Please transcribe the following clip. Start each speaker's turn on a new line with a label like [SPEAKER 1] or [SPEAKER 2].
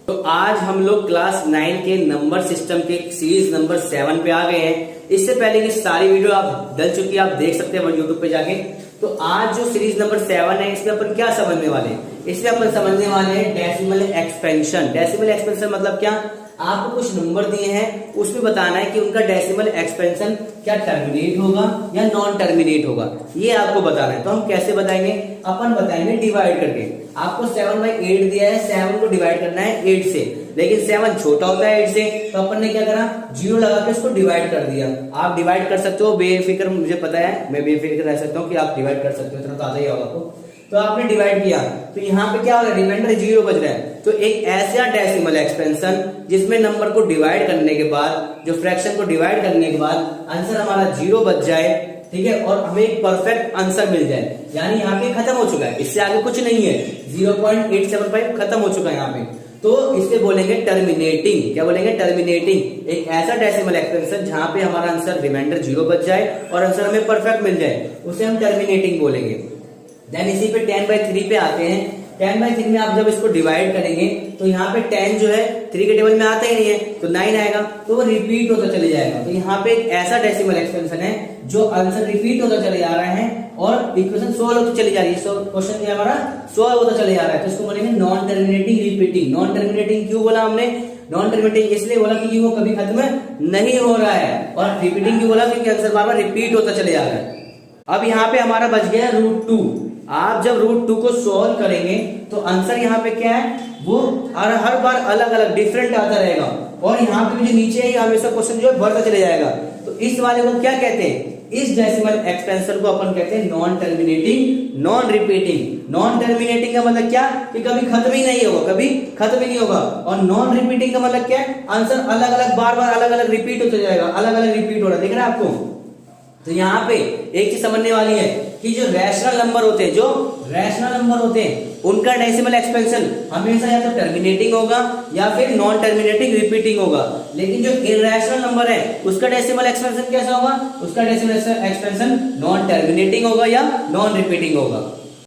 [SPEAKER 1] तो आज हम लोग क्लास 9 के नंबर सिस्टम के सीरीज नंबर 7 पे आ गए हैं। इससे पहले की सारी वीडियो आप डल चुकी है, आप देख सकते हैं यूट्यूब पे जाके। तो आज जो सीरीज नंबर 7 है इसमें अपन क्या समझने वाले हैं? इसमें अपन समझने वाले हैं डेसिमल एक्सपेंशन। डेसिमल एक्सपेंशन मतलब क्या? आपको कुछ नंबर दिए हैं, उसमें बताना है कि उनका डेसिमल एक्सपेंशन क्या टर्मिनेट होगा या नॉन टर्मिनेट होगा, ये आपको बताना है। तो हम कैसे बताएंगे? अपन बताएंगे डिवाइड करके। आपको 7/8 दिया है, 7 को डिवाइड करना है 8 से, लेकिन 7 छोटा होता है 8 से, तो अपन ने क्या करा, 0 लगा के उसको डिवाइड कर दिया। आप डिवाइड कर सकते हो बेफिक्र, मुझे पता है, मैं बेफिक्र रह सकता हूँ कि आप डिवाइड कर सकते हो, इतना तो आता ही होगा आपको। तो आपने डिवाइड किया तो यहाँ पे क्या होगा, रिमाइंडर 0 बच रहा है। तो एक ऐसा डेसिमल एक्सपेंशन जिसमें नंबर को डिवाइड करने के बाद, जो फ्रैक्शन को डिवाइड करने के बाद आंसर हमारा 0 बच जाए, ठीक है, और हमें एक परफेक्ट आंसर मिल जाए, यानी यहाँ पे खत्म हो चुका है, इससे आगे कुछ नहीं है। 0.875 खत्म हो चुका है यहाँ पे। तो इसे बोलेंगे टर्मिनेटिंग। क्या बोलेंगे? टर्मिनेटिंग। एक ऐसा डेसिमल एक्सपेंशन जहां पे हमारा आंसर रिमाइंडर 0 बच जाए और आंसर हमें परफेक्ट मिल जाए, उसे हम टर्मिनेटिंग बोलेंगे। देन इसी पे 10/3 पे आते हैं। 10/3 में आप जब इसको डिवाइड करेंगे तो यहाँ पे 10 जो है 3 के टेबल में आता ही नहीं है, तो 9 आएगा, तो वो रिपीट होता चले जाएगा। तो यहाँ पे एक ऐसा डेसिमल एक्सपेंशन है जो आंसर रिपीट होता चले जा रहा है और इक्वेशन सोल्व होती चली जा रही है। क्वेश्चन जो हमारा सोल्व होता चले जा रहा है, तो इसको बोलेंगे non terminating repeating. Non terminating क्यों बोला हमने? नॉन टर्मिनेटिंग इसलिए बोला क्योंकि वो कभी खत्म नहीं हो रहा है, और रिपीटिंग क्यों बोला? क्योंकि आंसर बार बार रिपीट होता चले जा रहा है। अब यहाँ पे हमारा बच गया √2। आप जब √2 को सॉल्व करेंगे तो आंसर यहाँ पे क्या है, वो हर बार अलग अलग डिफरेंट आता रहेगा, और यहाँ पे जो नीचे है हमेशा क्वेश्चन जो है बढ़ता चले जाएगा। तो इस वाले को क्या कहते हैं? इस डेसिमल एक्सपेंशन को अपन कहते हैं non terminating, non repeating. Non terminating का मतलब क्या? कि कभी खत्म ही नहीं होगा, कभी खत्म ही नहीं होगा। और नॉन रिपीटिंग का मतलब क्या है? आंसर अलग अलग बार बार अलग अलग रिपीट होता जाएगा, अलग अलग रिपीट हो रहा है। देख रहे हैं आपको? तो यहाँ पे एक चीज समझने वाली है कि जो रैशनल नंबर होते हैं, उनका डेसिमल एक्सपेंशन हमेशा या तो टर्मिनेटिंग होगा या फिर नॉन टर्मिनेटिंग रिपीटिंग होगा। लेकिन जो इरैशनल नंबर है उसका डेसिमल एक्सपेंशन कैसा होगा? उसका डेसिमल एक्सपेंशन नॉन टर्मिनेटिंग होगा या नॉन रिपीटिंग होगा।